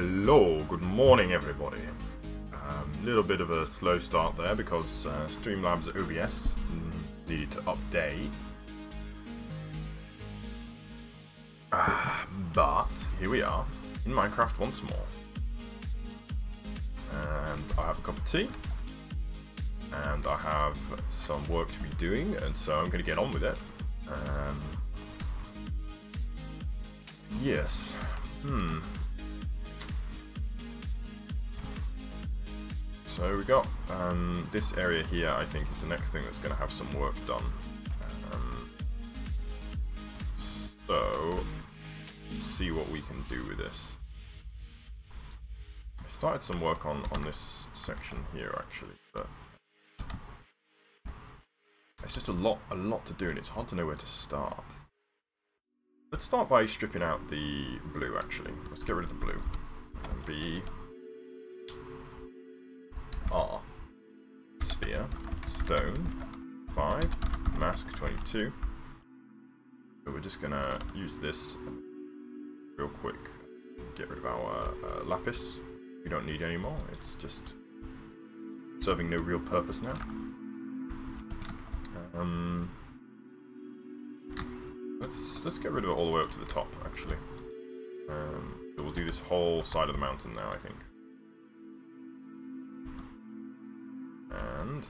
Hello, good morning everybody. Little bit of a slow start there because Streamlabs OBS needed to update. But here we are in Minecraft once more. And I have a cup of tea. And I have some work to be doing, and so I'm going to get on with it. Yes. So we got this area here, I think, is the next thing that's going to have some work done. So, let's see what we can do with this. I started some work on this section here, actually, but it's just a lot to do, and it's hard to know where to start. Let's start by stripping out the blue, actually. Let's get rid of the blue. And B, R, sphere, stone, 5, mask, 22. So we're just gonna use this real quick. Get rid of our lapis. We don't need any more. It's just serving no real purpose now. Let's get rid of it all the way up to the top, actually. So we'll do this whole side of the mountain now, I think. And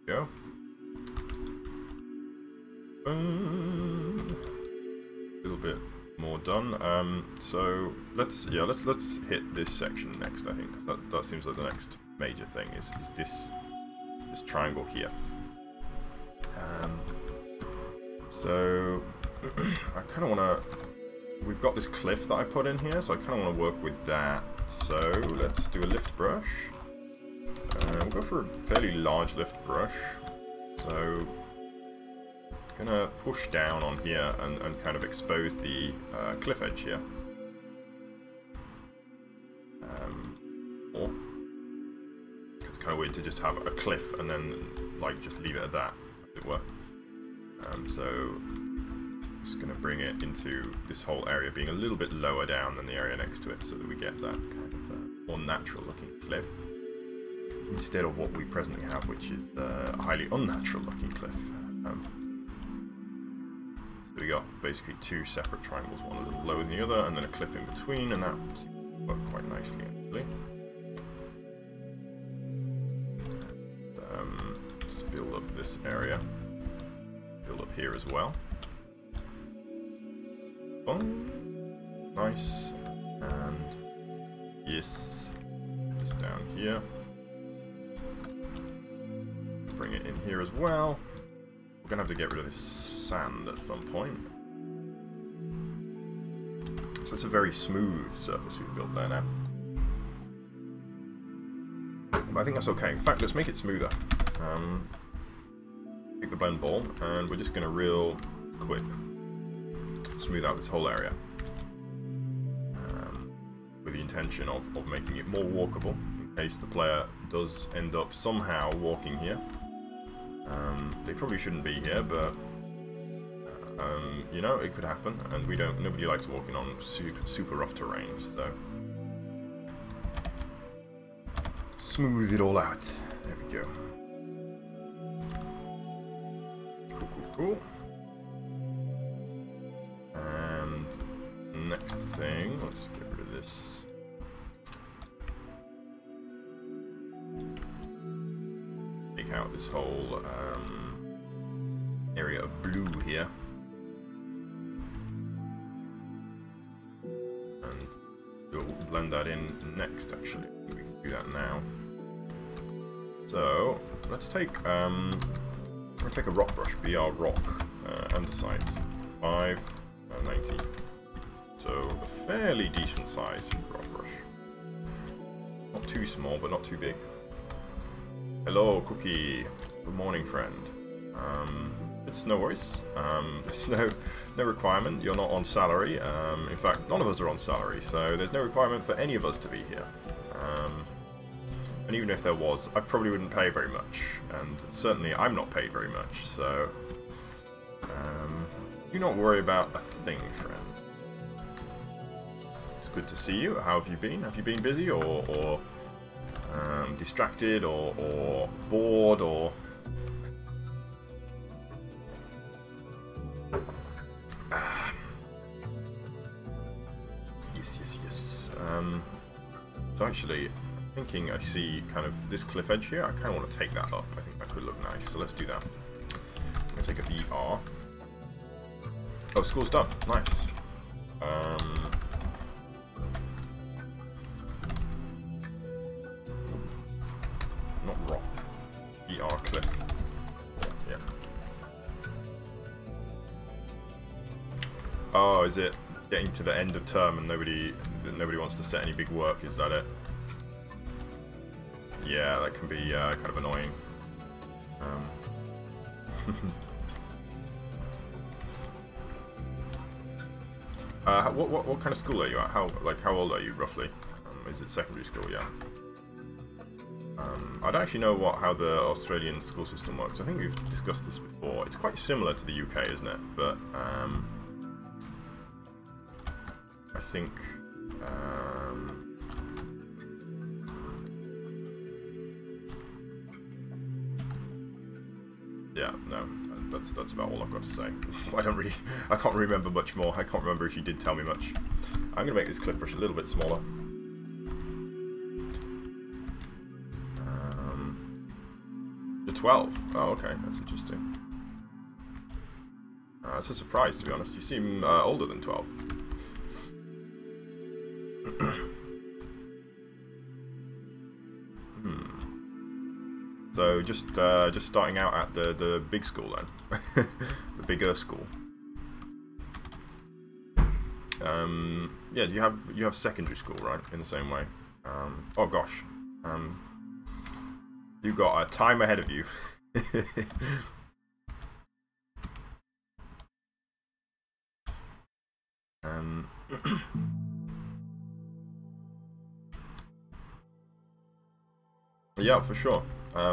go. A little bit more done. So let's hit this section next, I think, because that seems like the next major thing is this triangle here. So I kind of want to. We've got this cliff that I put in here, so I kind of want to work with that. So let's do a lift brush. We'll go for a fairly large lift brush. So gonna push down on here and kind of expose the cliff edge here. Or it's kind of weird to just have a cliff and then like just leave it at that, as it were. So just gonna bring it into this whole area being a little bit lower down than the area next to it, so that we get that kind of more natural looking cliff, instead of what we presently have, which is a highly unnatural looking cliff. So we got basically two separate triangles, one a little lower than the other, and then a cliff in between, and that seems to work quite nicely, actually. Let's build up this area. Build up here as well. Oh, nice. And yes, just down here. Bring it in here as well. We're gonna have to get rid of this sand at some point. So it's a very smooth surface we've built there now. But I think that's okay. In fact, let's make it smoother. Take the blend ball, and we're just gonna real quick smooth out this whole area. With the intention of making it more walkable, in case the player does end up somehow walking here. They probably shouldn't be here, but you know, it could happen, and nobody likes walking on super rough terrain, so smooth it all out. There we go. Cool. And next thing, let's get rid of this. Take out this whole area of blue here. And we'll blend that in next, actually. We can do that now. So, let's take we'll take a rock brush, BR rock, underside, 5, 90. So a fairly decent size rock brush. Not too small, but not too big. Hello, Cookie. Good morning, friend. It's no worries. There's no requirement. You're not on salary. In fact, none of us are on salary, so there's no requirement for any of us to be here. And even if there was, I probably wouldn't pay very much, and certainly I'm not paid very much, so do not worry about a thing, friend. Let's good to see you. How have you been? Have you been busy or distracted or bored or... Yes. So actually, thinking I see kind of this cliff edge here. I kind of want to take that up. I think that could look nice. So let's do that. I'm going to take a BR. Oh, school's done. Nice. Not rock. BR cliff. Yeah. Oh, is it getting to the end of term and nobody wants to set any big work? Is that it? Yeah, that can be kind of annoying. What kind of school are you at? How old are you roughly? Is it secondary school? Yeah. I don't actually know how the Australian school system works. I think we've discussed this before. It's quite similar to the UK, isn't it? But I think yeah, no, that's about all I've got to say. I can't remember much more. I can't remember if you did tell me much. I'm gonna make this clip brush a little bit smaller. The 12. Oh, okay, that's interesting. It's a surprise, to be honest. You seem older than 12. So just starting out at the big school then, the bigger school. Yeah, you have secondary school, right? In the same way. Oh gosh, you've got a time ahead of you. Yeah, for sure.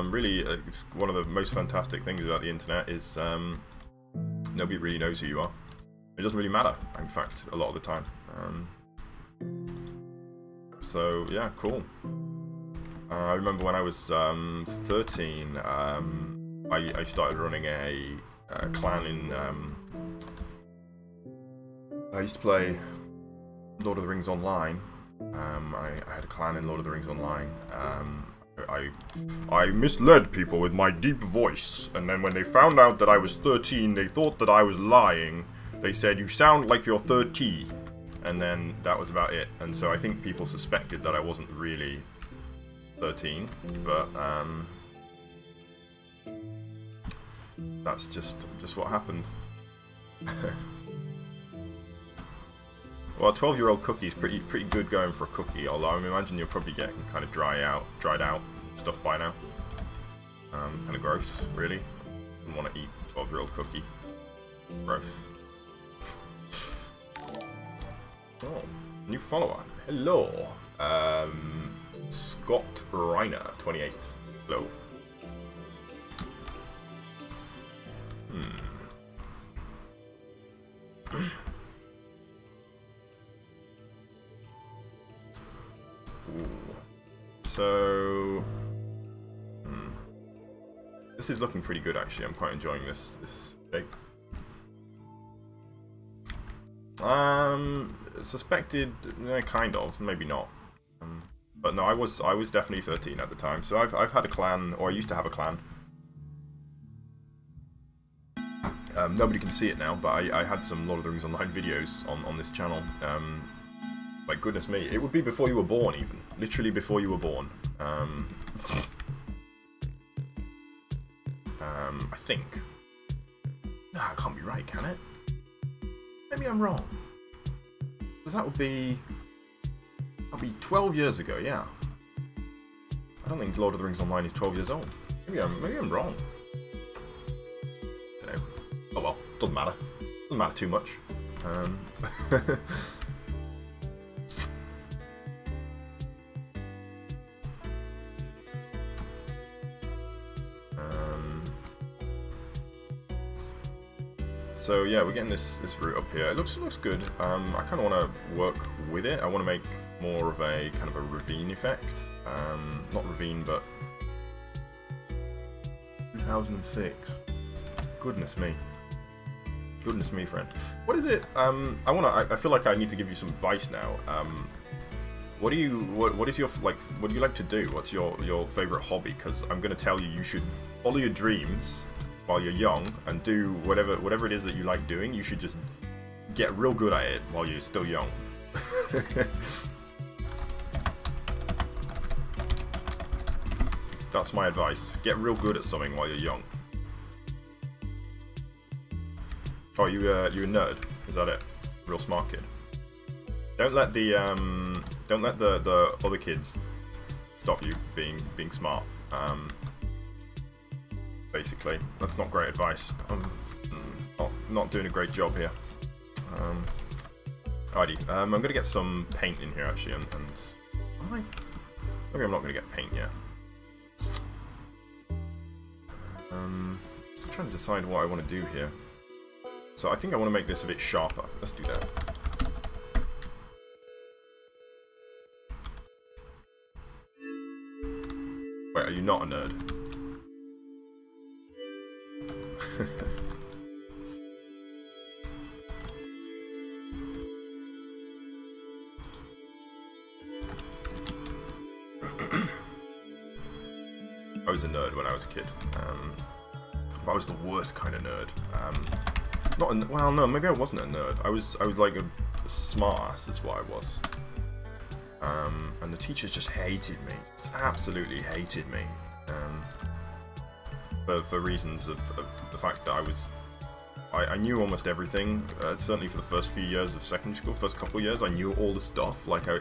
Really, it's one of the most fantastic things about the internet is nobody really knows who you are. It doesn't really matter, in fact, a lot of the time. So yeah, cool. I remember when I was 13, I started running a clan in. I used to play Lord of the Rings Online. I had a clan in Lord of the Rings Online. I misled people with my deep voice, and then when they found out that I was 13, they thought that I was lying. They said, "You sound like you're 30," and then that was about it. And so I think people suspected that I wasn't really 13, but that's just what happened. Well, a 12-year-old cookie is pretty good going for a cookie, although I imagine you're probably getting kind of dried out stuff by now. Kind of gross, really. Wouldn't want to eat a 12-year-old cookie. Gross. Oh, new follower. Hello. Scott Reiner, 28. Hello. So, this is looking pretty good actually. I'm quite enjoying this shape. Suspected, kind of, maybe not. But no, I was definitely 13 at the time. So I've had a clan, or I used to have a clan. Nobody can see it now, but I had some Lord of the Rings Online videos on this channel. Like, goodness me, it would be before you were born, even. Literally before you were born. I think. No, it can't be right, can it? Maybe I'm wrong. Because that would be... That'll be 12 years ago, yeah. I don't think Lord of the Rings Online is 12 years old. Maybe I'm wrong. You know. Oh well, doesn't matter. Doesn't matter too much. So yeah, we're getting this route up here. It looks good. I kind of want to work with it. I want to make more of a kind of a ravine effect. Not ravine, but 2006. Goodness me. Goodness me, friend. What is it? I feel like I need to give you some advice now. What is your what do you like to do? What's your favorite hobby? Because I'm going to tell you, you should follow your dreams while you're young and do whatever it is that you like doing. You should just get real good at it while you're still young. That's my advice. Get real good at something while you're young. Oh, you a nerd? Is that it? Real smart kid. Don't let the other kids stop you being smart. Basically, that's not great advice. I'm not doing a great job here. Alrighty, I'm gonna get some paint in here actually, and maybe I'm not gonna get paint yet. I'm trying to decide what I want to do here. So I think I want to make this a bit sharper. Let's do that. Wait, are you not a nerd? I was a nerd when I was a kid. I was the worst kind of nerd. Well, no, maybe I wasn't a nerd. I was like a smart ass is what I was. And the teachers just hated me. Just absolutely hated me. For reasons of the fact that I knew almost everything. Certainly for the first few years of secondary school, first couple of years, I knew all the stuff. Like I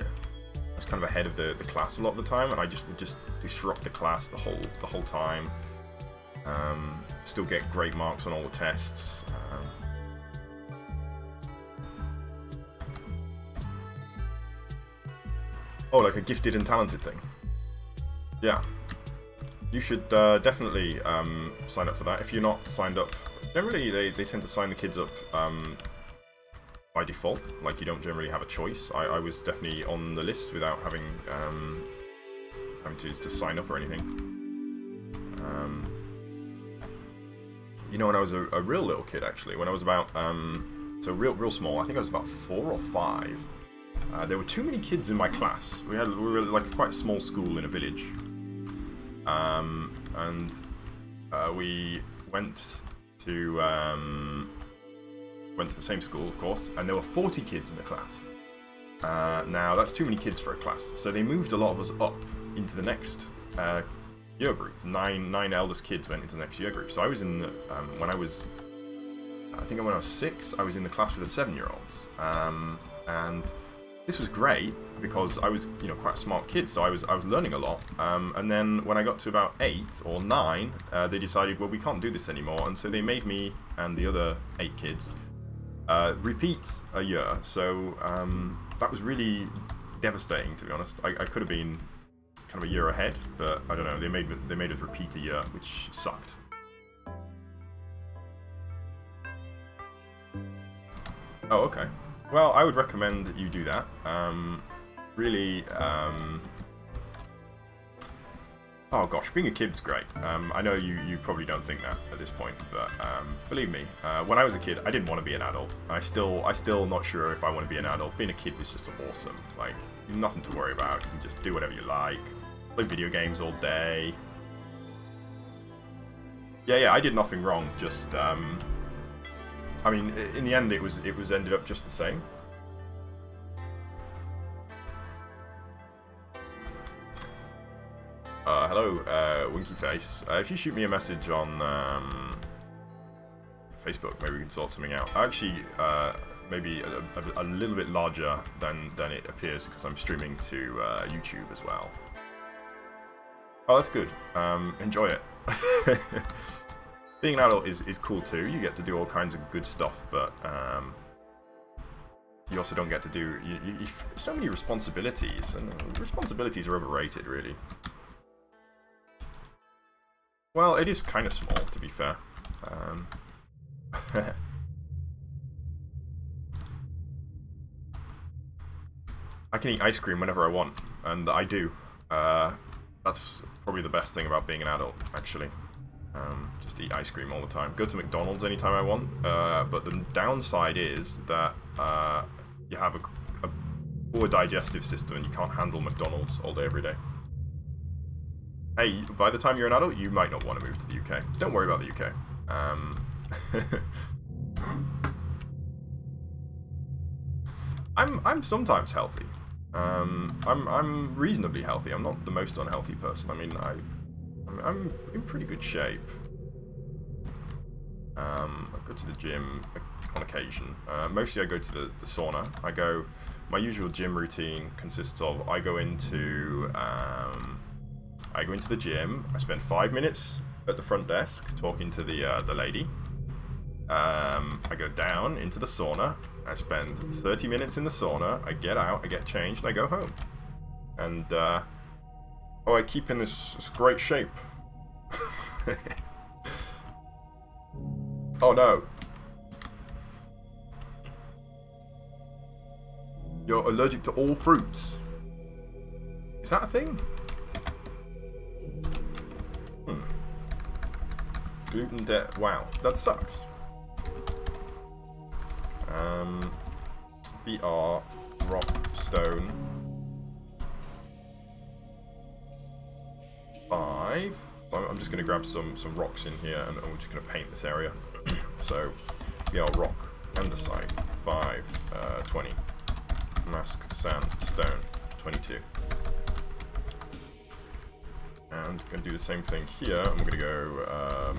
was kind of ahead of the class a lot of the time, and I would just disrupt the class the whole time. Still get great marks on all the tests. Oh, like a gifted and talented thing. Yeah. You should definitely sign up for that. If you're not signed up, generally they tend to sign the kids up by default. Like, you don't generally have a choice. I was definitely on the list without having to sign up or anything. You know, when I was a real little kid, actually, when I was about so real small, I think I was about 4 or 5. There were too many kids in my class. We were like quite a small school in a village, and we went to the same school, of course, and there were 40 kids in the class. Now that's too many kids for a class, so they moved a lot of us up into the next year group. Nine eldest kids went into the next year group. So I was in the, when I was 6, I was in the class with the 7-year-olds, and this was great because I was, you know, quite a smart kid, so I was learning a lot. And then when I got to about 8 or 9, they decided, well, we can't do this anymore, and so they made me and the other 8 kids repeat a year. So that was really devastating, to be honest. I could have been kind of a year ahead, but I don't know. They made us repeat a year, which sucked. Oh, okay. Well, I would recommend that you do that. Really, oh gosh, being a kid's great. I know you probably don't think that at this point, but believe me, when I was a kid, I didn't want to be an adult. I still not sure if I want to be an adult. Being a kid was just awesome. Like, nothing to worry about. You can just do whatever you like. Play video games all day. Yeah, I did nothing wrong. Just, I mean, in the end, it was ended up just the same. Hello, Winky Face. If you shoot me a message on Facebook, maybe we can sort something out. Actually, maybe a little bit larger than it appears because I'm streaming to YouTube as well. Oh, that's good. Enjoy it. Being an adult is cool too. You get to do all kinds of good stuff, but you also don't get to do so many responsibilities, and responsibilities are overrated, really. Well, it is kind of small, to be fair. I can eat ice cream whenever I want, and I do. That's probably the best thing about being an adult, actually. Just eat ice cream all the time. Go to McDonald's anytime I want, but the downside is that you have a poor digestive system and you can't handle McDonald's all day, every day. Hey, by the time you're an adult, you might not want to move to the UK. Don't worry about the UK. I'm sometimes healthy. I'm reasonably healthy. I'm not the most unhealthy person. I mean, I'm in pretty good shape. I go to the gym on occasion. Mostly I go to the sauna. My usual gym routine consists of I go into the gym. I spend 5 minutes at the front desk talking to the lady. I go down into the sauna. I spend 30 minutes in the sauna. I get out, I get changed, and I go home. And I keep in this great shape. Oh no. You're allergic to all fruits. Is that a thing? Gluten debt. Wow, that sucks. BR rock stone 5. I'm just going to grab some rocks in here, and I'm just going to paint this area. So BR rock andesite 5 20 mask sand stone 22. And I'm going to do the same thing here. I'm going to go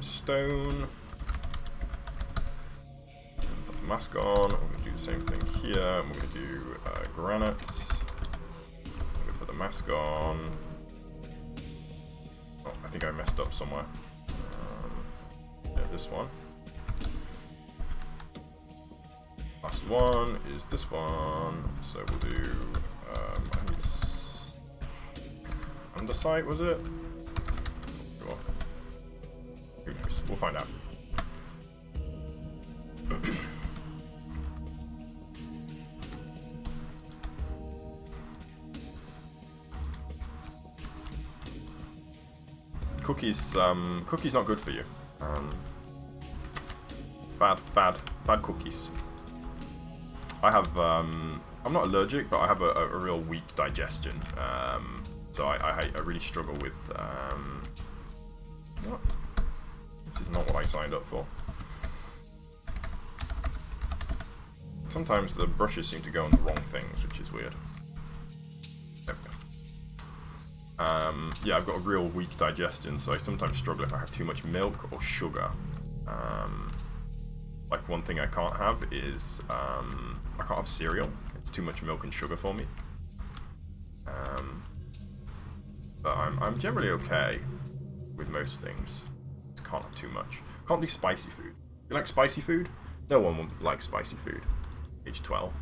stone. Put the mask on. I'm going to do the same thing here. I'm going to do granite. I'm going to put the mask on. Oh, I think I messed up somewhere. Yeah, this one. Last one is this one. So we'll do. I think it's andesite, was it? Sure. Who knows? We'll find out. Cookies not good for you. Bad cookies. I have, I'm not allergic, but I have a real weak digestion. So I really struggle with, what? This is not what I signed up for. Sometimes the brushes seem to go on the wrong things, which is weird. There we go. Yeah, I've got a real weak digestion, so I sometimes struggle if I have too much milk or sugar. Like one thing I can't have is, I can't have cereal. It's too much milk and sugar for me. But I'm generally okay with most things. Just can't have too much. Can't do spicy food. You like spicy food? No one will like spicy food. Age 12.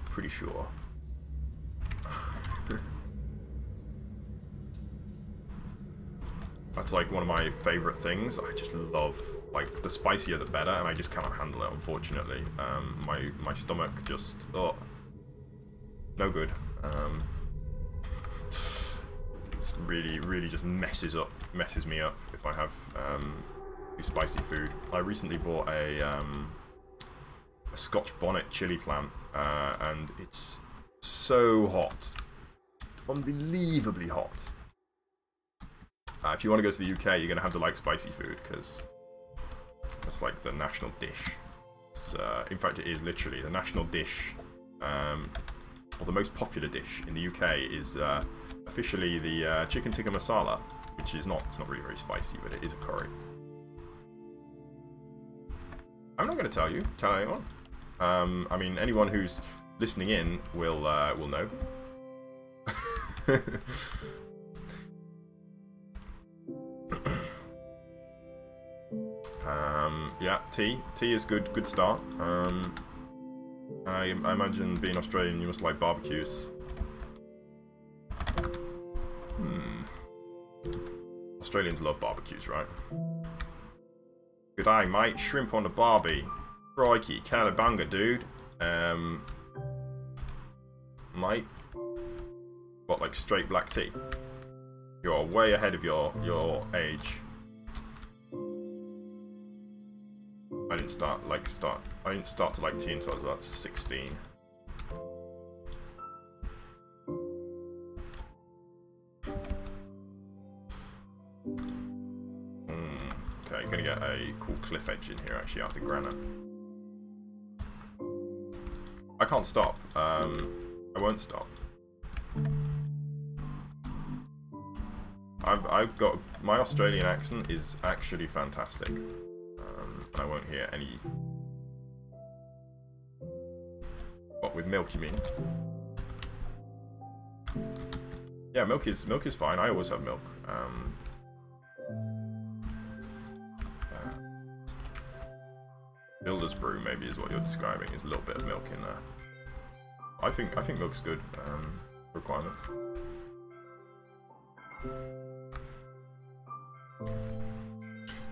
Pretty sure. That's like one of my favourite things. I just love, like, the spicier the better, and I just cannot handle it, unfortunately. My stomach just, oh, no good. It's really just messes me up if I have too spicy food. I recently bought a Scotch bonnet chili plant, and it's so hot, unbelievably hot. If you want to go to the UK, you're going to have to like spicy food, because that's like the national dish. It's, in fact, it is literally the national dish, or the most popular dish in the UK is officially the chicken tikka masala, which is it's not really very spicy, but it is a curry. I'm not going to tell anyone. I mean, anyone who's listening in will know. Yeah, tea is good start. I imagine being Australian, you must like barbecues. Australians love barbecues, right? Good day, mate. Shrimp on the barbie. Crikey, cowabunga, dude. Mate? What, like straight black tea? You're way ahead of your age. I didn't start to like tea until I was about 16. Okay, gonna get a cool cliff edge in here actually after granite. I can't stop. I won't stop. I've got my Australian accent is actually fantastic. I won't hear any. What, with milk you mean? Yeah, milk is fine. I always have milk. Builder's brew maybe is what you're describing. Is a little bit of milk in there. I think milk's good. Requirement.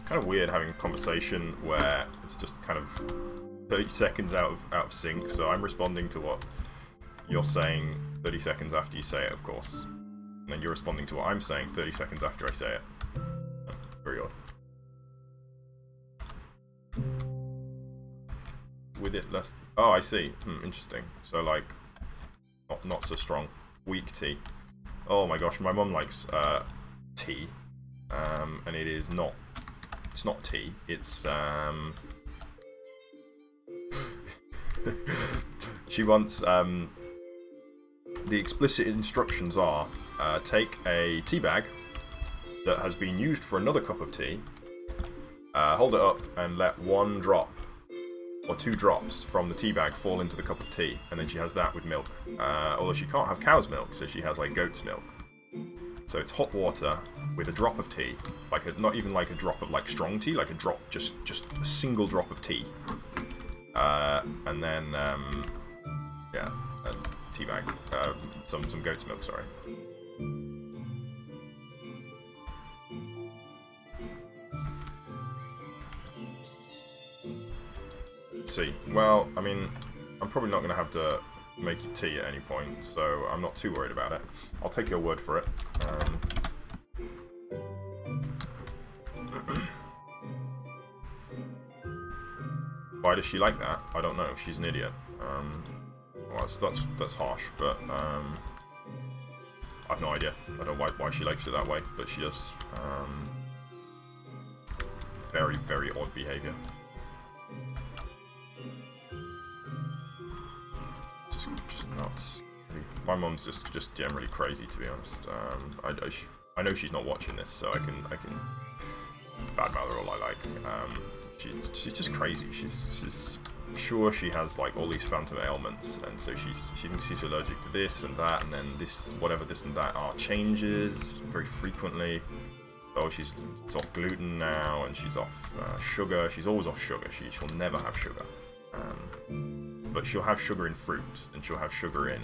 Kind of weird having a conversation where it's just kind of 30 seconds out of sync, so I'm responding to what you're saying 30 seconds after you say it, of course. And then you're responding to what I'm saying 30 seconds after I say it. Very odd. With it less... Oh, I see. Interesting. So, like, not so strong. Weak tea. Oh my gosh, my mum likes tea. And it is not... It's not tea. It's, she wants, the explicit instructions are, take a tea bag that has been used for another cup of tea, hold it up and let 1 drop or 2 drops from the tea bag fall into the cup of tea, and then she has that with milk. Although she can't have cow's milk, so she has like goat's milk. So it's hot water with a drop of tea, like not even like a drop of like strong tea, like a drop, just a single drop of tea, and then yeah, a tea bag, some goat's milk. Sorry. See, well, I mean, I'm probably not going to have to make you tea at any point, so I'm not too worried about it. I'll take your word for it. Why does she like that? I don't know. She's an idiot. Well, that's harsh, but I've no idea. I don't know why she likes it that way, but she does. Very, very odd behaviour. Just nuts. My mum's just generally crazy, to be honest. I know she's not watching this, so I can badmouth her all I like. She's just crazy. She's sure she has like all these phantom ailments, and so she thinks she's allergic to this and that, and then this whatever this and that are changes very frequently. Oh, she's off gluten now, and she's off sugar. She's always off sugar. She'll never have sugar. But she'll have sugar in fruit, and she'll have sugar in...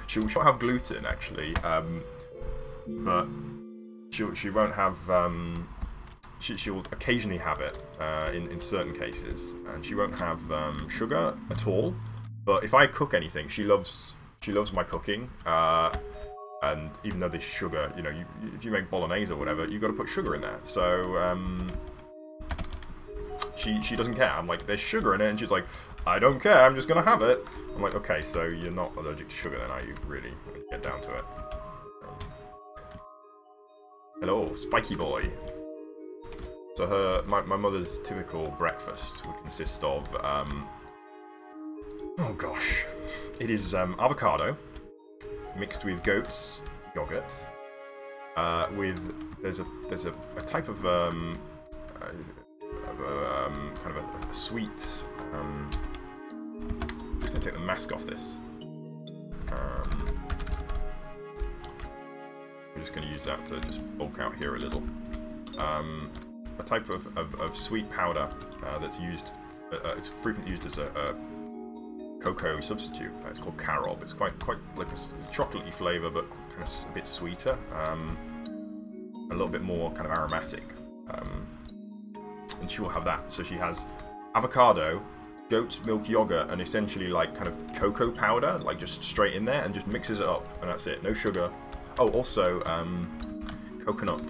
she'll have gluten, actually, but she won't have... she'll occasionally have it in certain cases, and she won't have sugar at all. But if I cook anything, she loves my cooking, and even though there's sugar, you know, if you make bolognese or whatever, you've got to put sugar in there. So... She doesn't care. I'm like, there's sugar in it, and she's like, I don't care, I'm just gonna have it. I'm like, okay, so you're not allergic to sugar then, are you? Really? When you get down to it. Hello, spiky boy. So my mother's typical breakfast would consist of, oh gosh, it is avocado mixed with goat's yogurt. There's a type of kind of a sweet. I'm just gonna take the mask off this. I'm just gonna use that to just bulk out here a little. A type of sweet powder that's used. It's frequently used as a cocoa substitute. It's called carob. It's quite like a chocolatey flavour, but kind of a bit sweeter. A little bit more kind of aromatic. And she will have that. So she has avocado goat's milk yogurt and essentially like kind of cocoa powder, like just straight in there, and just mixes it up, and that's it. No sugar. Oh, also coconut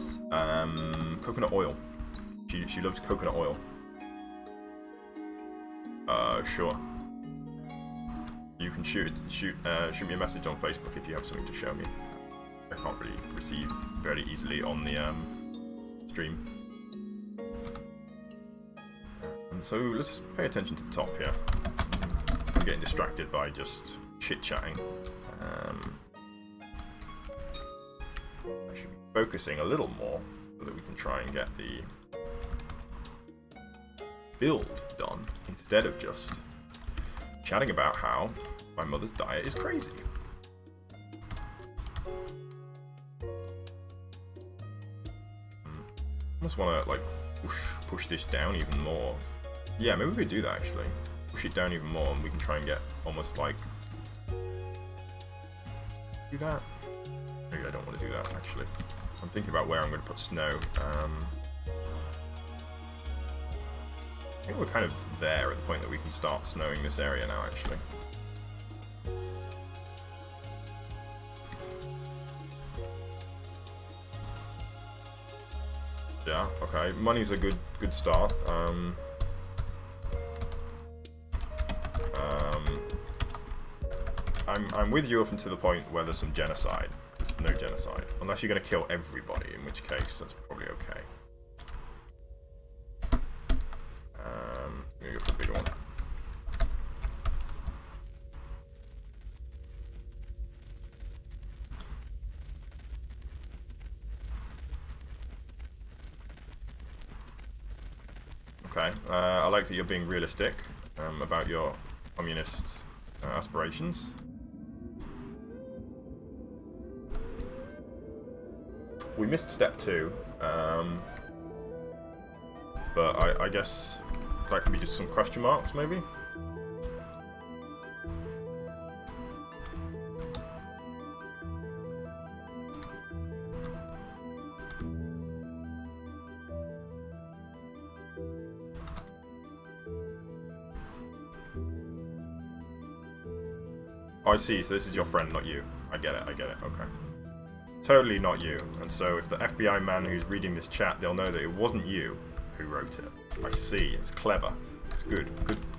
oil. She loves coconut oil. Sure. You can shoot me a message on Facebook if you have something to show me. I can't really receive very easily on the stream. So let's pay attention to the top here. I'm getting distracted by just chit-chatting. I should be focusing a little more so that we can try and get the build done instead of just chatting about how my mother's diet is crazy. I just want to like push this down even more. Yeah, maybe we could do that actually. Push it down even more and we can try and get almost like... Do that? Maybe I don't want to do that actually. I'm thinking about where I'm going to put snow. I think we're kind of there at the point that we can start snowing this area now actually. Yeah, okay. Money's a good start. I'm with you up until the point where there's some genocide. There's no genocide. Unless you're going to kill everybody, in which case that's probably okay. I'm going to go for the bigger one. Okay, I like that you're being realistic about your communist aspirations. We missed step 2, but I guess that could be just some question marks, maybe? Oh, I see, so this is your friend, not you. I get it, okay. Totally not you. And so if the FBI man who's reading this chat, they'll know that it wasn't you who wrote it. I see, it's clever. It's good.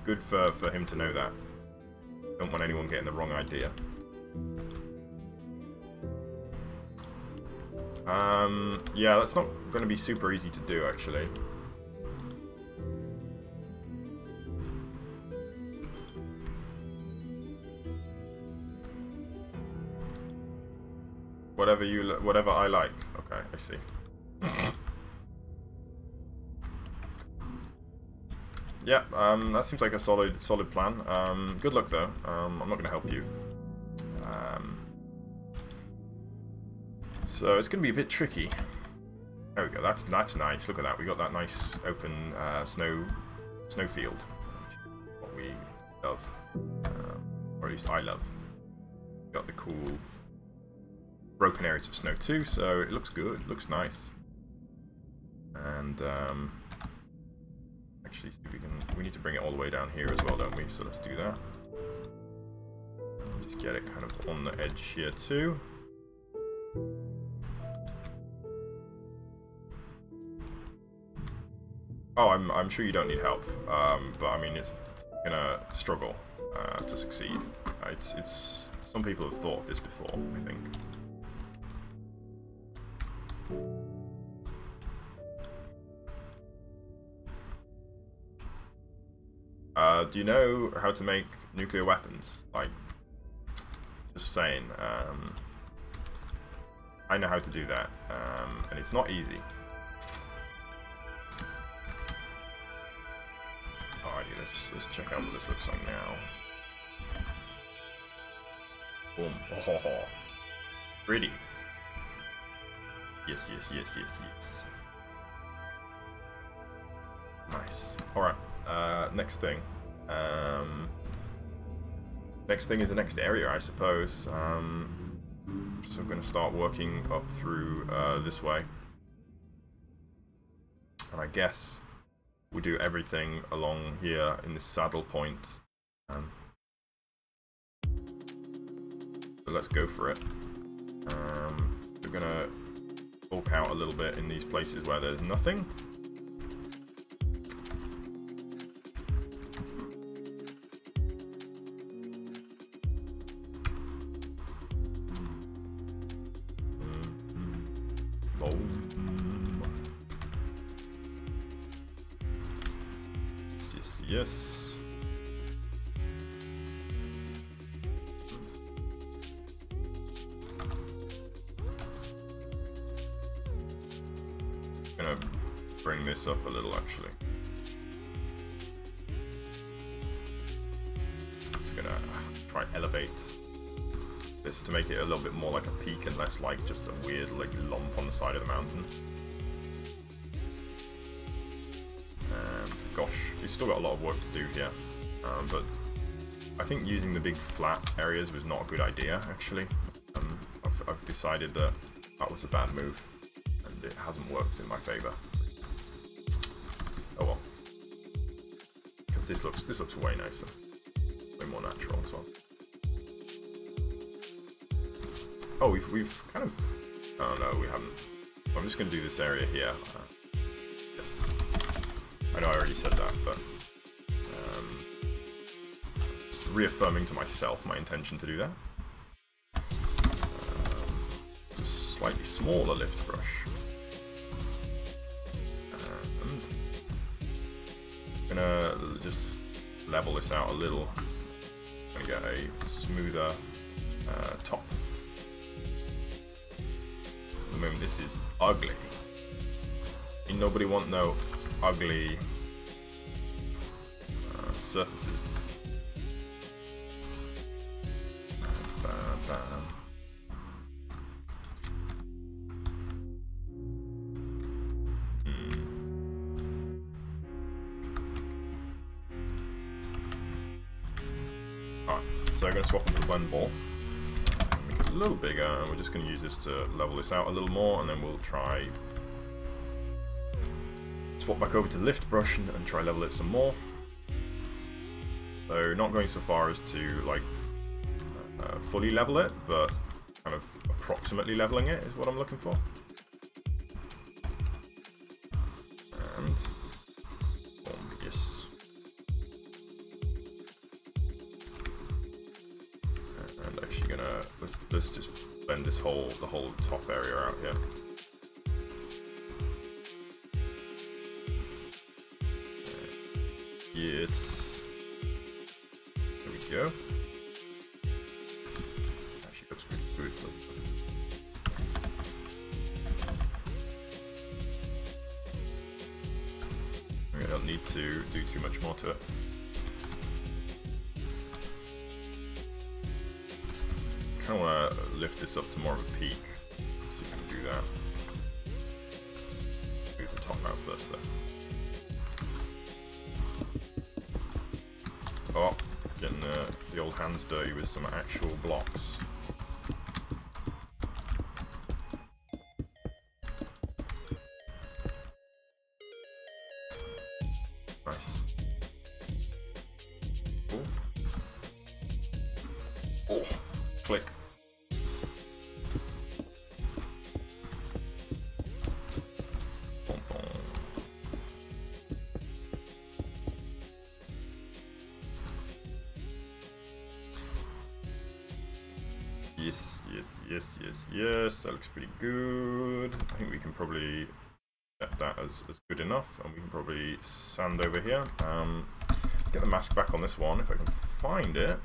Good for him to know that. Don't want anyone getting the wrong idea. Yeah, that's not going to be super easy to do, actually. Whatever I like. Okay, I see. Yeah, that seems like a solid plan. Good luck though. I'm not going to help you. So it's going to be a bit tricky. There we go. That's nice. Look at that. We got that nice open snow field. What we love, or at least I love. Got the cool broken areas of snow too, so it looks good, looks nice. And actually, see if we need to bring it all the way down here as well, don't we? So let's do that. Just get it kind of on the edge here too. Oh, I'm sure you don't need help, but I mean it's gonna struggle to succeed. It's some people have thought of this before, I think. Do you know how to make nuclear weapons? Like, just saying. I know how to do that, and it's not easy. Alrighty, let's check out what this looks like now. Boom! Oh, pretty. Yes. Nice. Alright, next thing. Next thing is the next area, I suppose. So I'm going to start working up through this way. And I guess we do everything along here in this saddle point. So let's go for it. We're gonna bulk out a little bit in these places where there's nothing. Yes. Gonna bring this up a little actually. Just gonna try elevate this to make it a little bit more like a peak and less like just a weird like lump on the side of the mountain. Gosh, we've still got a lot of work to do here, but I think using the big flat areas was not a good idea, actually. I've decided that that was a bad move, and it hasn't worked in my favour. Oh well, because this looks way nicer, way more natural as well. Oh, we've kind of, oh no, we haven't. I'm just going to do this area here. Yes. I know I already said that, but just reaffirming to myself my intention to do that. Just slightly smaller lift brush. And I'm gonna just level this out a little. I'm gonna get a smoother top. At the moment, this is ugly. Ain't nobody want no ugly surfaces. Bam, bam. Alright, so I'm going to swap into the blend ball. Make it a little bigger, and we're just going to use this to level this out a little more, and then we'll try swap back over to the lift brush and try level it some more. So not going so far as to like fully level it, but kind of approximately leveling it is what I'm looking for. And boom, yes. And actually gonna let's just blend the whole top area out here. Yes. There we go. Actually looks pretty good. I don't need to do too much more to it. Kind of want to lift this up to more of a peak. Let's see if we can do that. Do the top out first though. Oh, getting the old hands dirty with some actual blocks. Nice. Oh, oh, click. Yes, that looks pretty good. I think we can probably get that as good enough, and we can probably sand over here. Let's get the mask back on this one, if I can find it.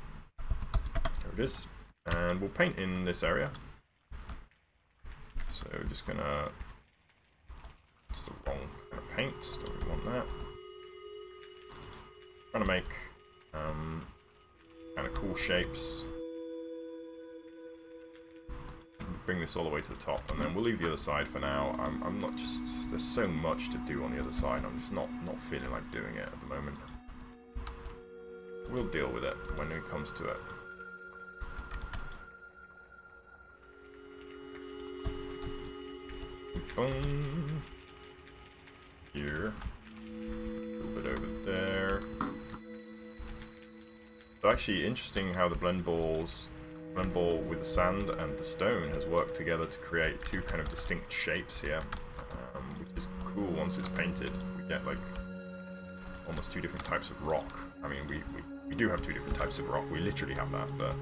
There it is. And we'll paint in this area. So we're just gonna... It's the wrong kind of paint, don't we want that? Trying to make kind of cool shapes. Bring this all the way to the top, and then we'll leave the other side for now. I'm not just... There's so much to do on the other side. I'm just not feeling like doing it at the moment. We'll deal with it when it comes to it. Boom. Here. So actually, interesting how the blend ball with the sand and the stone has worked together to create two kind of distinct shapes here, which is cool. Once it's painted, we get like almost two different types of rock. I mean, we do have two different types of rock. We literally have that, but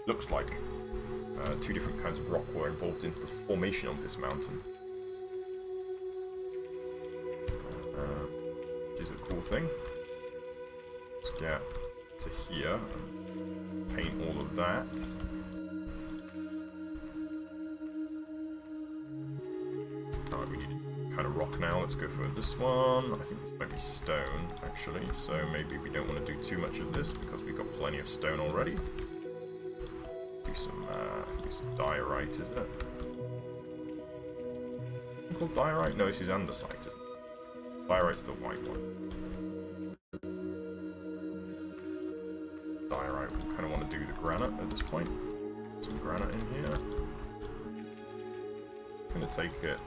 looks like two different kinds of rock were involved in the formation of this mountain. Which is a cool thing. Let's get to here and paint all of that. Alright, we need kind of rock now. Let's go for this one. I think this might be stone, actually, so maybe we don't want to do too much of this because we've got plenty of stone already. Do some, I think this is diorite, is it? Is it called diorite? No, this is andesite, isn't it? Diorite's the white one. Diorite, we kind of want to do the granite at this point. Some granite in here. I'm going to take it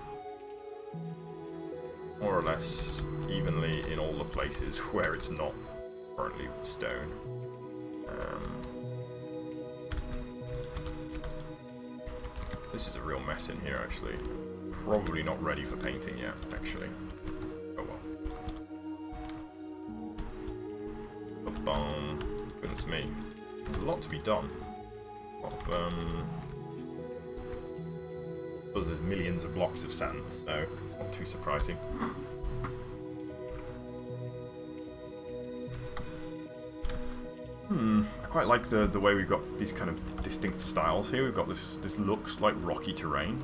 more or less evenly in all the places where it's not currently stone. This is a real mess in here, actually. Probably not ready for painting yet, actually. Oh well. Boom. Goodness me. There's a lot to be done. A lot of, there's millions of blocks of sand, so it's not too surprising. I quite like the way we've got these kind of distinct styles here. We've got this looks like rocky terrain,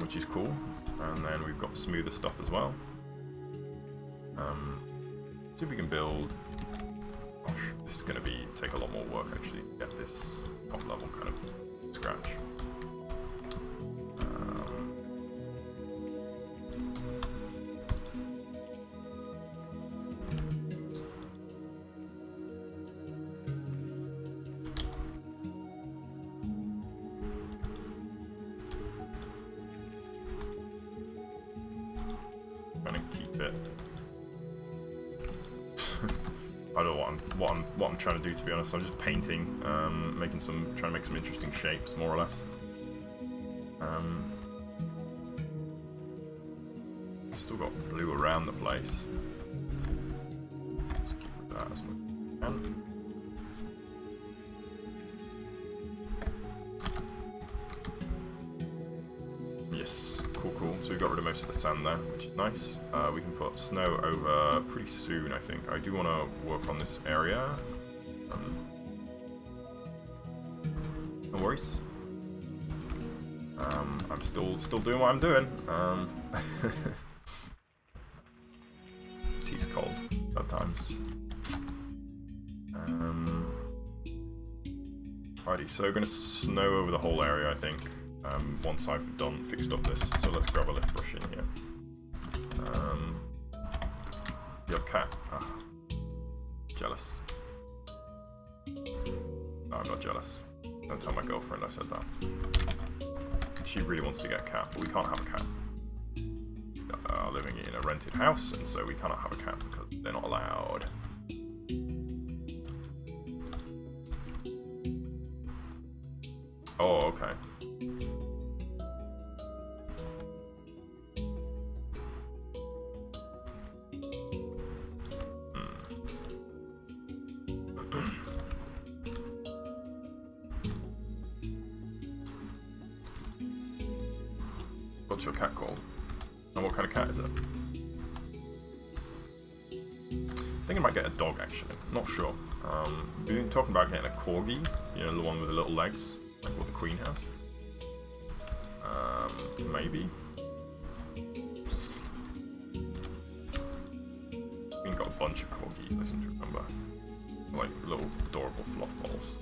which is cool, and then we've got smoother stuff as well. See if we can build. Gosh, this is going to take a lot more work actually to get this top level kind of scratch. I don't know what I'm trying to do, to be honest. I'm just painting, trying to make some interesting shapes, more or less. Still got blue around the place. Let's keep with that as much as we can. Yes, cool. So we got rid of most of the sand there, which is nice. We can put snow over pretty soon, I think. I do want to work on this area. No worries. I'm still doing what I'm doing. Tea's cold at times. Alrighty, so we're going to snow over the whole area, I think. Once I've fixed up this, so let's grab a lift brush in here. Your cat. Ah, jealous. No, I'm not jealous. Don't tell my girlfriend I said that. She really wants to get a cat, but we can't have a cat. Living in a rented house, and so we cannot have a cat because they're not allowed. Oh, okay. What's your cat called? And what kind of cat is it? I think I might get a dog, actually. Not sure. We've been talking about getting a corgi, you know, the one with the little legs, like what the Queen has. Maybe. We've got a bunch of corgis, I seem to remember. Like little adorable fluff balls.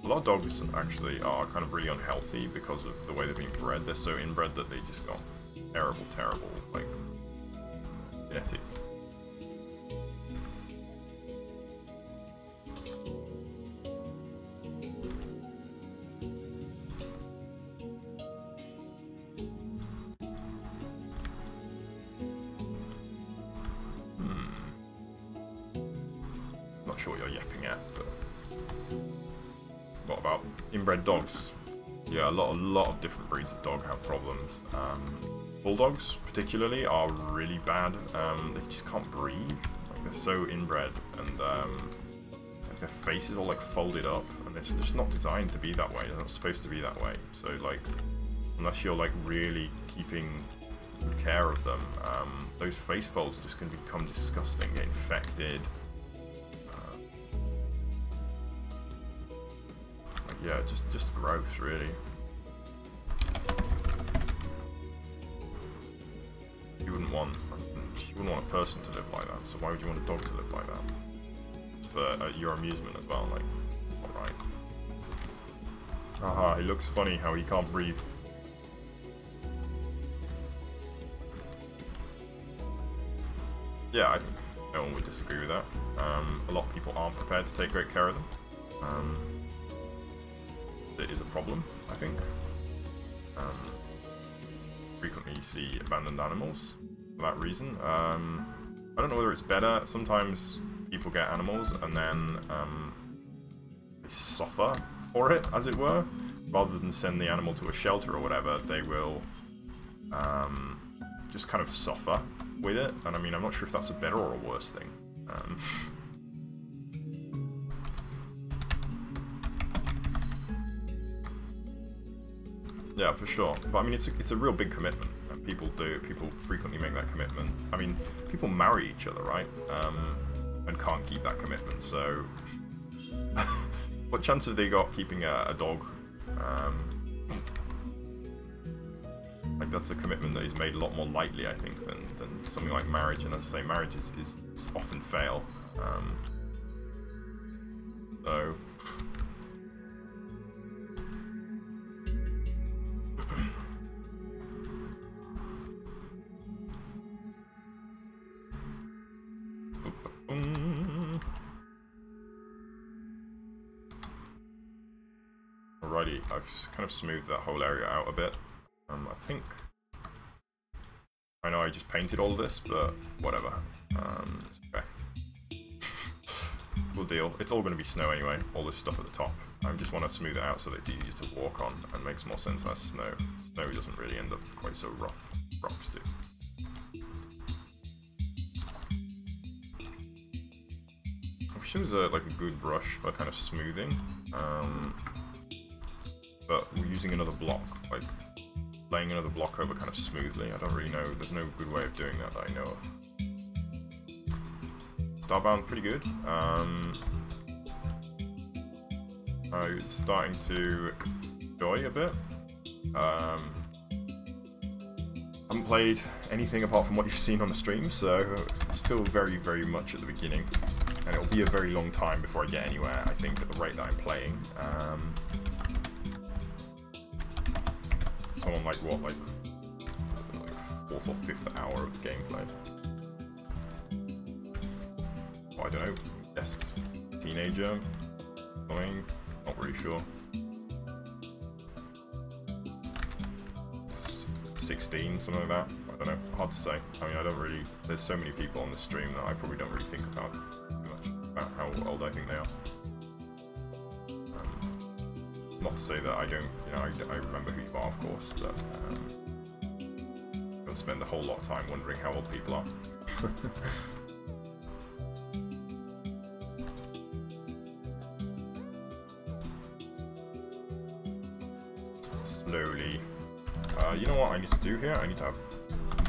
A lot of dogs actually are kind of really unhealthy because of the way they've been bred. They're so inbred that they just got terrible, like, genetic. sure what you're yapping at. But what about inbred dogs? Yeah, a lot of different breeds of dog have problems. Bulldogs, particularly, are really bad. They just can't breathe. Like, they're so inbred, and like, their face is all like folded up, and it's just not designed to be that way. They're not supposed to be that way. So like, unless you're like really keeping good care of them, those face folds are just going to become disgusting, get infected. Like, yeah, just gross, really. You wouldn't want a person to live like that, so why would you want a dog to live like that? It's for your amusement as well, like, alright. Haha, it looks funny how he can't breathe. Yeah, I think no one would disagree with that. A lot of people aren't prepared to take great care of them. It is a problem, I think. Frequently you see abandoned animals for that reason. I don't know whether it's better. Sometimes people get animals and then they suffer for it, as it were. Rather than send the animal to a shelter or whatever, they will just kind of suffer with it. And I mean, I'm not sure if that's a better or a worse thing. Yeah, for sure. But I mean, it's a real big commitment. And people frequently make that commitment. I mean, people marry each other, right? And can't keep that commitment. So, what chance have they got keeping a dog? Like, that's a commitment that is made a lot more lightly, I think, than something like marriage. And as I say, marriage is often fail. So. Alrighty, I've kind of smoothed that whole area out a bit. I think... I know I just painted all this, but whatever. It's okay. We'll deal. It's all going to be snow anyway, all this stuff at the top. I just want to smooth it out so that it's easier to walk on and makes more sense as snow. Snow doesn't really end up quite so rough. Rocks do. I wish there was like a good brush for kind of smoothing. But we're using another block, like laying another block over kind of smoothly. I don't really know, there's no good way of doing that I know of. Starbound, pretty good. I'm starting to enjoy a bit. Haven't played anything apart from what you've seen on the stream, so still very, very much at the beginning. And it'll be a very long time before I get anywhere, I think, at the rate that I'm playing. So I'm like, what, like 4th or 5th hour of gameplay. Well, I don't know, yes, teenager, something, not really sure. 16, something like that, I don't know, hard to say. I mean, I don't really, there's so many people on the stream that I probably don't really think about too much about how old I think they are. Not to say that I don't, you know, I remember who you are, of course, but don't spend a whole lot of time wondering how old people are. Slowly. You know what I need to do here? I need to have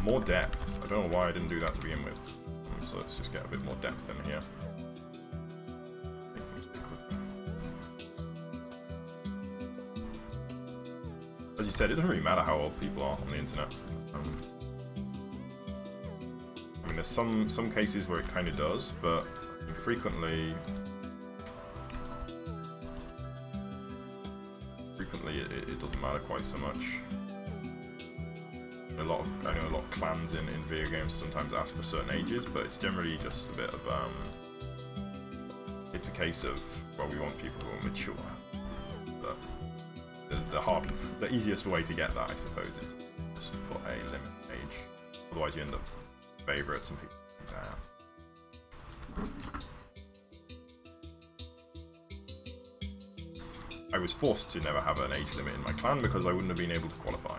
more depth. I don't know why I didn't do that to begin with. So let's just get a bit more depth in here. As you said, it doesn't really matter how old people are on the internet. I mean, there's some cases where it kind of does, but frequently it doesn't matter quite so much. I know a lot of clans in video games sometimes ask for certain ages, but it's generally just a bit of it's a case of, well, we want people who are mature. But the easiest way to get that, I suppose, is just to put a limit age. Otherwise, you end up favourites and people down. I was forced to never have an age limit in my clan because I wouldn't have been able to qualify.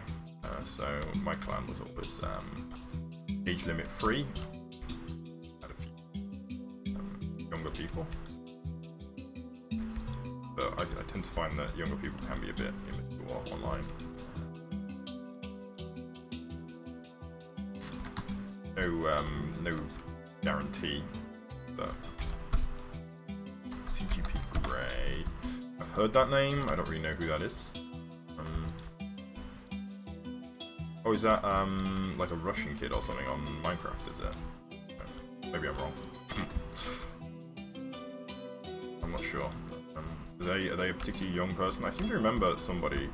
So my clan was always age limit free. Had a few younger people. But I tend to find that younger people can be a bit immature online. No guarantee, but CGP Grey. I've heard that name. I don't really know who that is. Oh, is that like a Russian kid or something on Minecraft? Is it? Maybe I'm wrong. I'm not sure. Are they a particularly young person? I seem to remember somebody,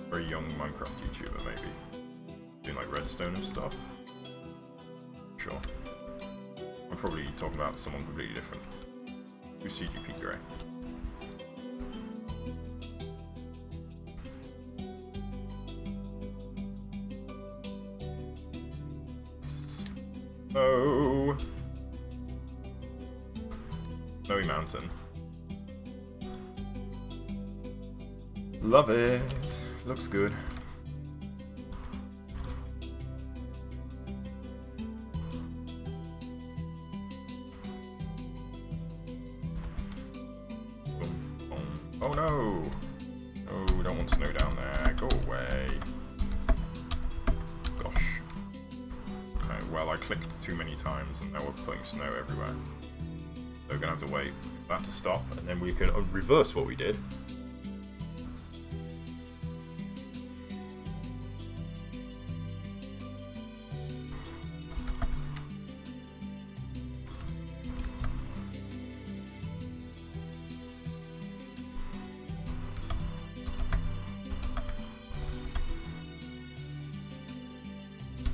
very young Minecraft YouTuber, maybe doing like redstone and stuff. Sure. I'm probably talking about someone completely different. Who's CGP Grey? Oh, Snowy Mountain. Love it. Looks good. Oh no! Oh, we don't want snow down there. Go away. Gosh. Okay, well, I clicked too many times and now we're putting snow everywhere. So we're gonna have to wait for that to stop and then we can reverse what we did.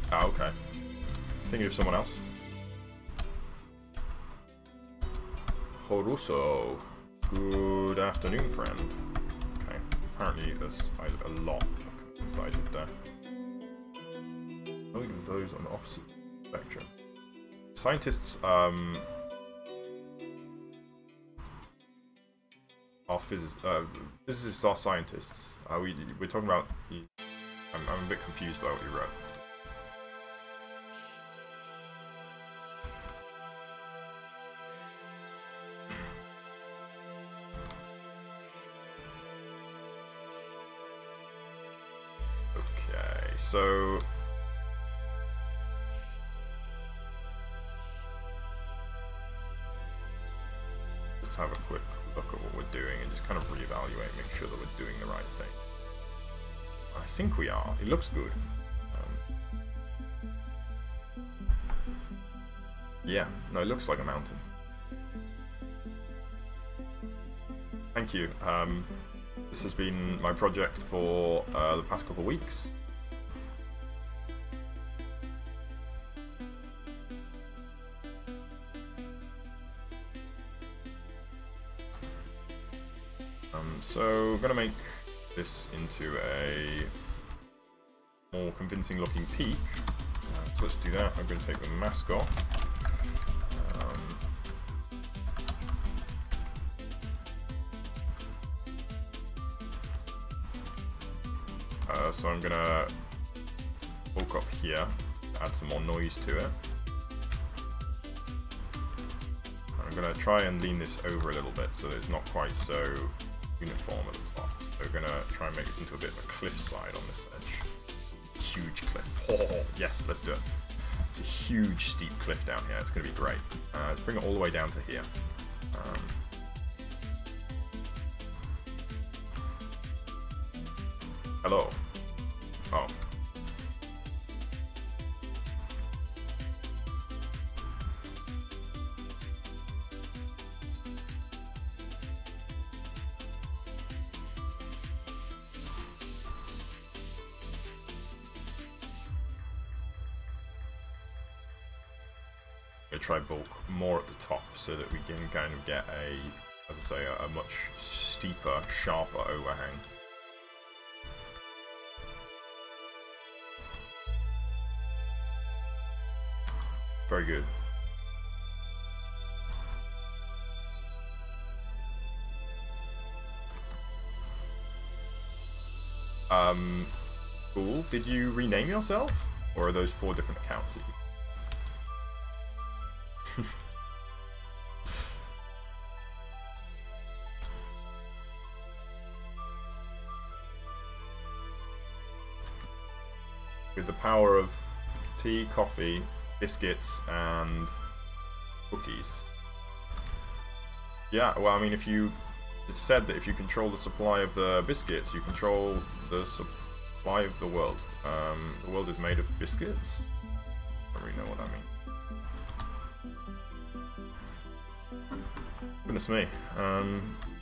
Ah, okay. Thinking of someone else. Horuso. Good afternoon, friend. Okay. Apparently there's a lot of comments that I did there. Look at those on the opposite spectrum. Scientists, are physicists are scientists. We're talking about... I'm a bit confused by what you wrote. So just have a quick look at what we're doing and just kind of reevaluate, make sure that we're doing the right thing. I think we are. It looks good. Yeah, no, it looks like a mountain. Thank you. This has been my project for the past couple of weeks. So I'm going to make this into a more convincing looking peak. So let's do that. I'm going to take the mask off. So I'm going to bulk up here, add some more noise to it. I'm going to try and lean this over a little bit so that it's not quite so uniform at the top. So we're going to try and make this into a bit of a cliff side on this edge. Huge cliff. Oh, yes, let's do it. It's a huge steep cliff down here. It's going to be great. Let's bring it all the way down to here. Hello. Oh. I'm going to try bulk more at the top so that we can kind of get a, as I say, a much steeper, sharper overhang. Very good. Cool. Did you rename yourself? Or are those 4 different accounts that you... With the power of tea, coffee, biscuits, and cookies. Yeah, well, I mean, if you... It's said that if you control the supply of the biscuits, you control the supply of the world. The world is made of biscuits? I don't really know what I mean. Goodness me.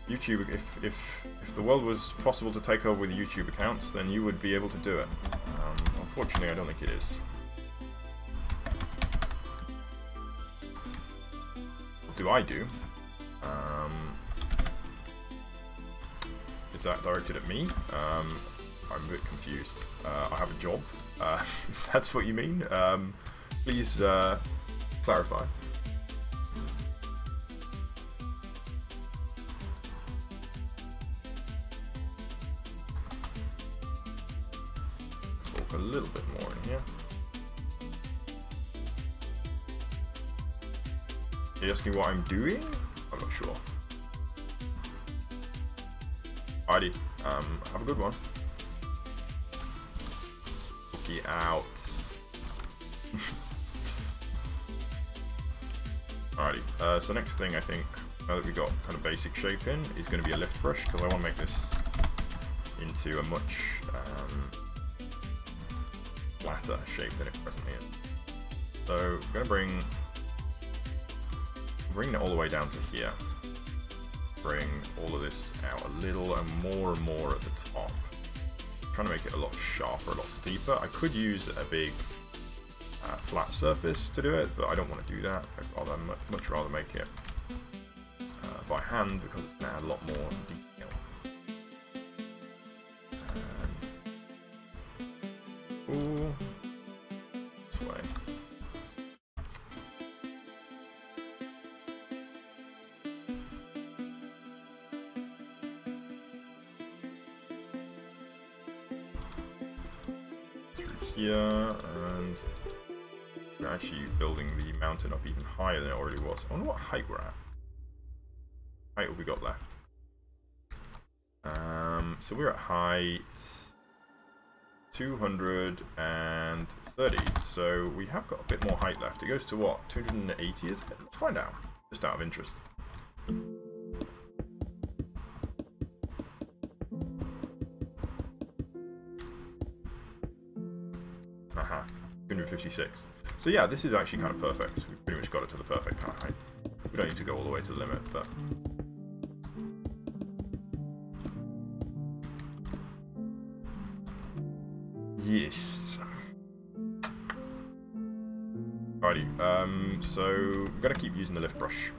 YouTube, if the world was possible to take over with YouTube accounts, then you would be able to do it. Unfortunately, I don't think it is. What do I do? Is that directed at me? I'm a bit confused. I have a job, if that's what you mean. Please clarify. Talk a little bit more in here. Are you asking what I'm doing? I'm not sure. Alrighty, have a good one. Cookie out. Alrighty, so next thing I think, now that we got kind of basic shape in, is going to be a lift brush, because I want to make this into a much flatter shape than it presently is. So I'm going to bring it all the way down to here. Bring all of this out a little and more at the top. I'm trying to make it a lot sharper, a lot steeper. I could use a big flat surface to do it, but I don't want to do that. I'd much rather make it by hand, because it's going to add a lot more detail. And, ooh, this way. Here, and we're actually building the mountain up even higher than it already was. I wonder what height we're at. Height have we got left? So we're at height 230. So we have got a bit more height left. It goes to what? 280 is it? Let's find out. Just out of interest. Aha, 256. So yeah, this is actually kind of perfect. We've pretty much got it to the perfect kind of height. We don't need to go all the way to the limit, but... Yes. Alrighty, so I'm going to keep using the lift brush.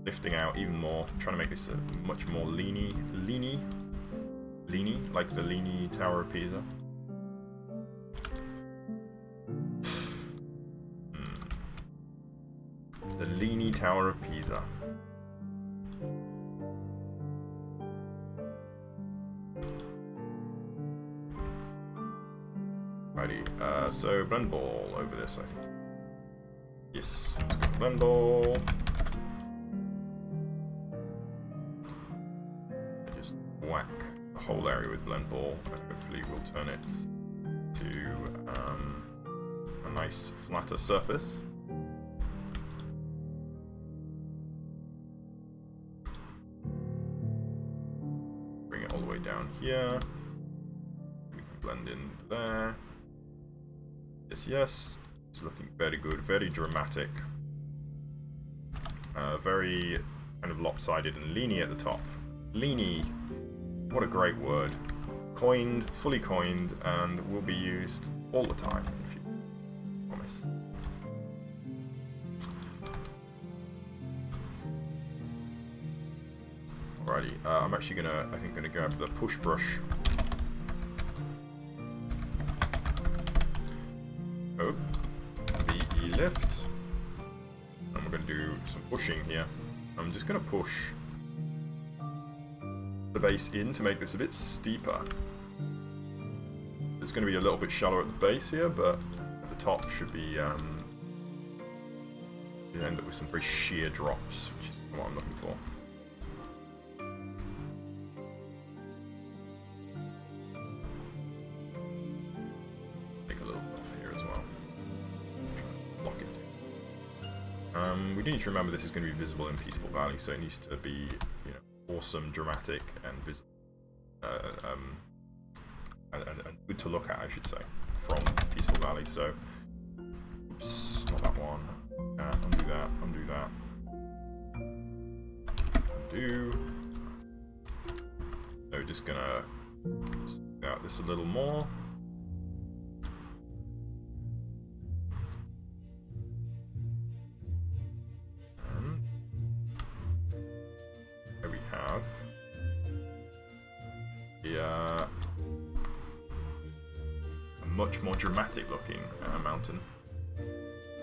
Lifting out even more, trying to make this much more leany, like the Leaning Tower of Pisa. The Leaning Tower of Pisa. Righty, so blend ball over this, I think. Yes, let's go blend ball. Just whack the whole area with blend ball, and hopefully we'll turn it to a nice flatter surface. Bring it all the way down here. We can blend in there. Yes, yes. It's looking very good, very dramatic. Very kind of lopsided and leany at the top. Leany. What a great word. Coined, fully coined, and will be used all the time, if you promise. Alrighty, I'm actually gonna, I think, gonna grab the push brush. Oh, the lift, and we're going to do some pushing here. I'm just going to push the base in to make this a bit steeper. going to be a little bit shallower at the base here, but at the top should be you end up with some very sheer drops, which is what I'm looking for. Take a little bit off here as well. Try and block it. We need to remember this is going to be visible in Peaceful Valley, so it needs to be, you know, awesome, dramatic, and visible, and good to look at, I should say, from Peaceful Valley. So, oops, not that one. Undo that. Undo that. Undo. So we're just gonna smooth out this a little more. A much more dramatic looking mountain.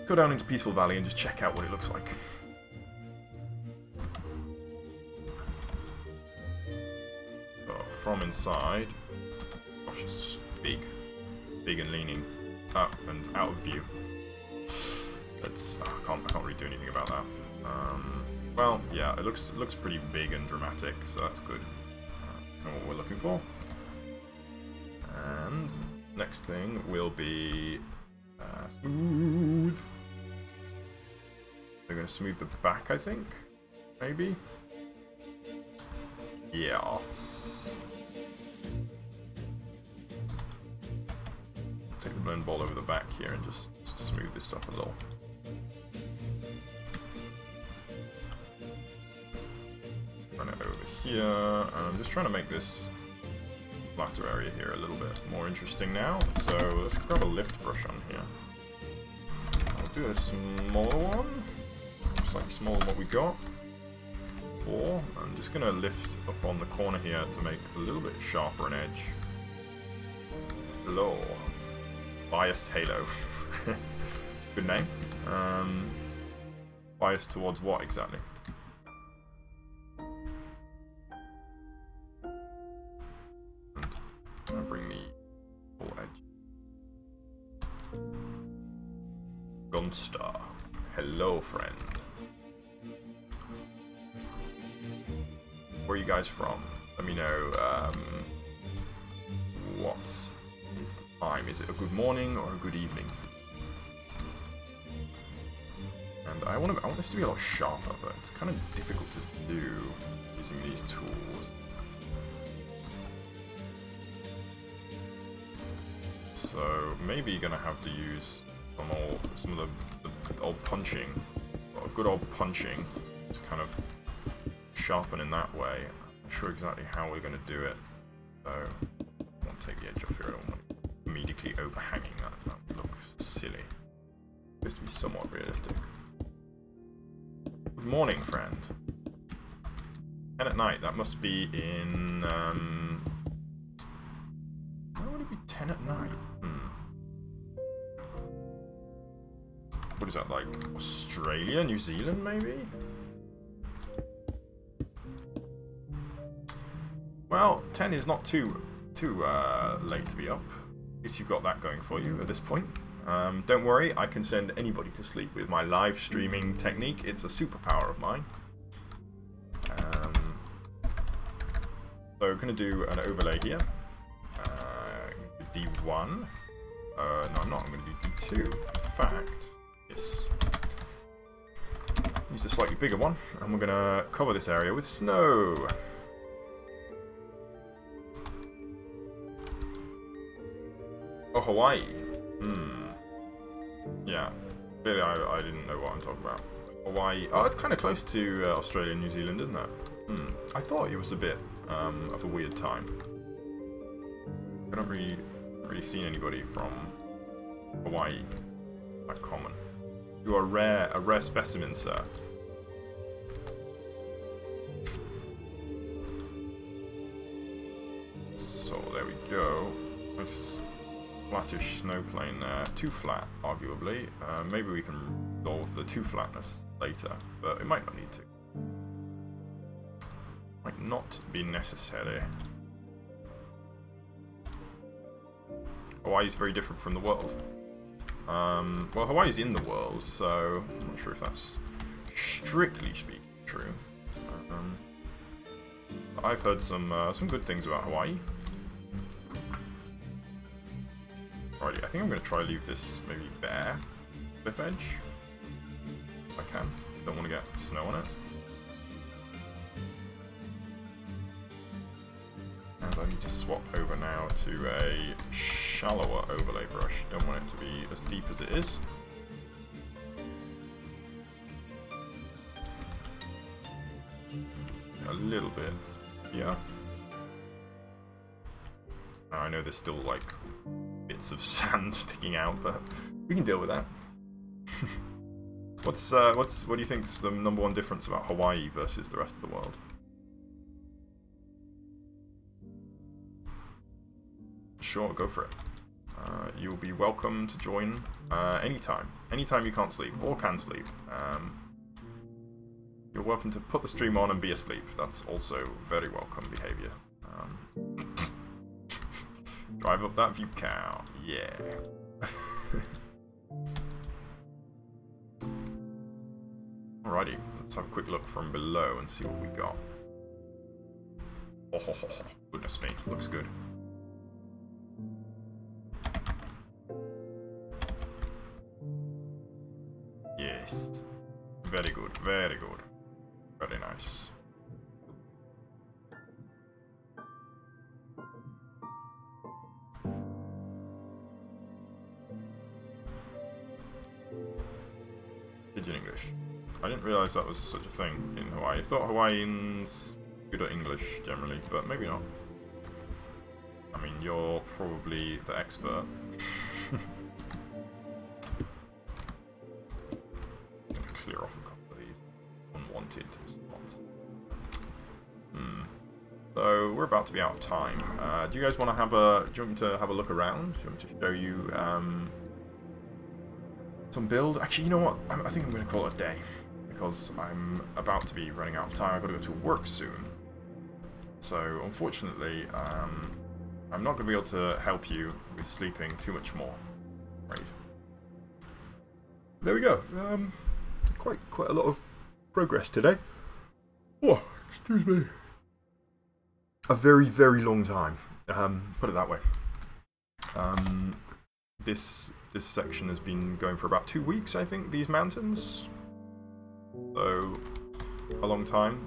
Go down into Peaceful Valley and just check out what it looks like. So from inside, gosh, it's big and leaning up and out of view. That's I can't really do anything about that. Well, yeah, it looks pretty big and dramatic, so that's good. Kind of what we're looking for. And next thing will be smooth. We're going to smooth the back, I think. Maybe. Yes. Take the blend ball over the back here and just smooth this up a little. Run it over here, and I'm just trying to make this flatter area here a little bit more interesting now. So let's grab a lift brush on here. I'll do a smaller one, slightly smaller than what we got. 4. I'm just going to lift up on the corner here to make a little bit sharper an edge. Hello. Biased Halo. It's a good name. Biased towards what exactly? Can I bring the full edge? Gunstar. Hello, friend. Where are you guys from? Let me know. What is the time? Is it a good morning or a good evening? And I want this to be a lot sharper, but it's kind of difficult to do using these tools. So maybe you're gonna have to use some of the old punching, or good old punching, to kind of sharpen in that way. I'm not sure exactly how we're gonna do it. So I want to take the edge off here. I don't want it immediately overhanging that. That would look silly. It's supposed to be somewhat realistic. Good morning, friend. 10 at night. That must be in. Why would it be 10 at night? What is that, like Australia, New Zealand, maybe? Well, 10 is not too late to be up. At least you've got that going for you at this point. Don't worry, I can send anybody to sleep with my live streaming technique. It's a superpower of mine. So we're going to do an overlay here. D1. No, I'm not. I'm going to do D2. In fact, yes. Use a slightly bigger one, and we're going to cover this area with snow. Oh, Hawaii. Yeah. Clearly, I didn't know what I'm talking about. Hawaii. Oh, it's kind of close to Australia and New Zealand, isn't it? I thought it was a bit of a weird time. I don't really seen anybody from Hawaii that common. You are a rare specimen, sir. So there we go. Nice flattish snow plane there. Too flat, arguably. Maybe we can resolve the too flatness later, but it might not need to. Might not be necessary. Hawaii's very different from the world. Well, Hawaii's in the world, so I'm not sure if that's strictly speaking true. I've heard some good things about Hawaii. Alrighty, I think I'm going to try to leave this maybe bare cliff edge. If I can. Don't want to get snow on it. And I need to swap over now to a shallower overlay brush. Don't want it to be as deep as it is. A little bit here. I know there's still like bits of sand sticking out, but we can deal with that. What do you think's the #1 difference about Hawaii versus the rest of the world? Sure, go for it. You'll be welcome to join anytime. Anytime you can't sleep, or can sleep. You're welcome to put the stream on and be asleep. That's also very welcome behavior. Drive up that view cow. Yeah. Alrighty, let's have a quick look from below and see what we got. Oh, goodness me, looks good. Yes. Very good, very good. Very nice. Pidgin English. I didn't realise that was such a thing in Hawaii. I thought Hawaiians good at English generally, but maybe not. I mean, you're probably the expert. Clear off a couple of these unwanted spots. So we're about to be out of time. Do you guys want to have a? Do you want me to have a look around? Do you want me to show you some build? Actually, you know what? I think I'm going to call it a day because I'm about to be running out of time. I've got to go to work soon. So unfortunately, I'm not going to be able to help you with sleeping too much more. Right. There we go. Quite a lot of progress today. Oh, excuse me. A very, very long time. Put it that way. This section has been going for about 2 weeks, I think. These mountains. So a long time.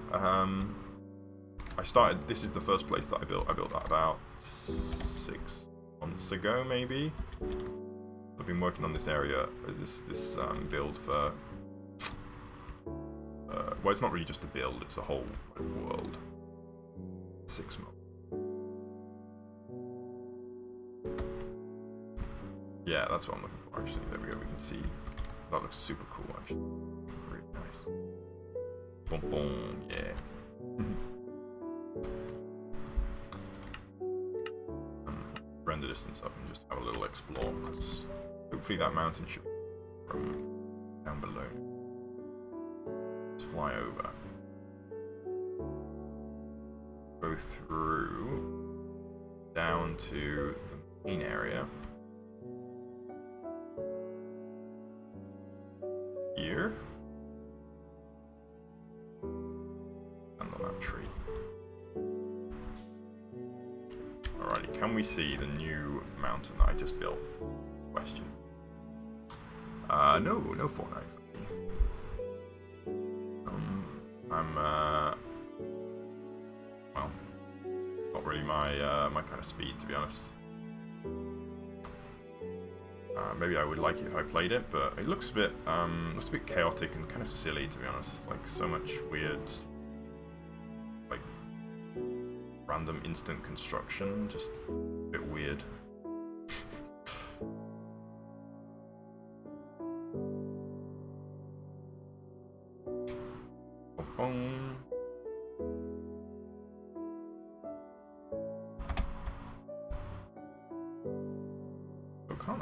I started. This is the first place that I built. I built that about 6 months ago, maybe. I've been working on this area, this build for. Well, it's not really just a build; it's a whole world. 6 months. Yeah, that's what I'm looking for. Actually, there we go. We can see that looks super cool. Actually, really nice. Boom, boom, yeah. Render distance up and just have a little explore, because hopefully that mountain should be from down below. Let's fly over. Go through down to the main area. Here. And on that tree. Alrighty, can we see the new mountain that I just built? Question. No Fortnite for me. Well, not really my my kind of speed, to be honest. Maybe I would like it if I played it, but it looks a bit chaotic and kind of silly, to be honest. Like so much weird, like random instant construction, just a bit weird.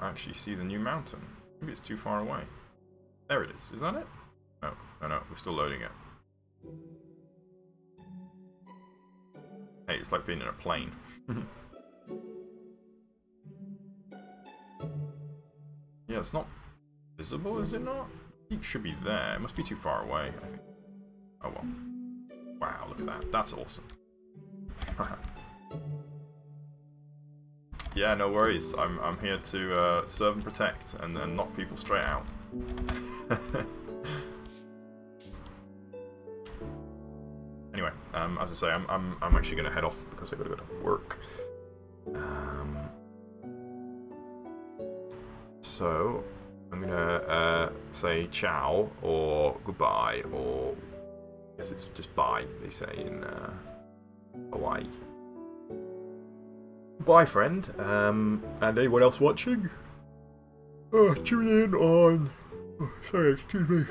Actually see the new mountain. Maybe it's too far away. There it is. Is that it? No, we're still loading it. Hey, it's like being in a plane. Yeah, it's not visible, is it not? It should be there. It must be too far away, I think. Oh well. Wow, look at that. That's awesome. Yeah, no worries. I'm here to serve and protect and knock people straight out. Anyway, as I say, I'm actually going to head off because I got to go to work. So I'm going to say ciao or goodbye, or I guess it's just bye. They say in Hawaii. Bye, friend. And anyone else watching? Tune in on. Sorry, excuse me.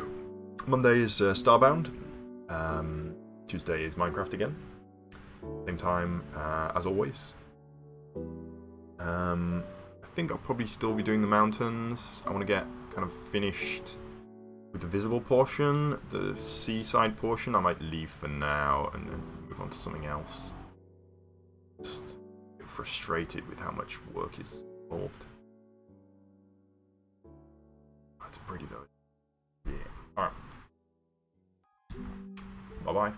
Monday is Starbound. Tuesday is Minecraft again. Same time as always. I think I'll probably still be doing the mountains. I want to get kind of finished with the visible portion. The seaside portion I might leave for now and then move on to something else. Just get frustrated with how much work is involved. That's pretty though. Yeah. Alright. Bye-bye.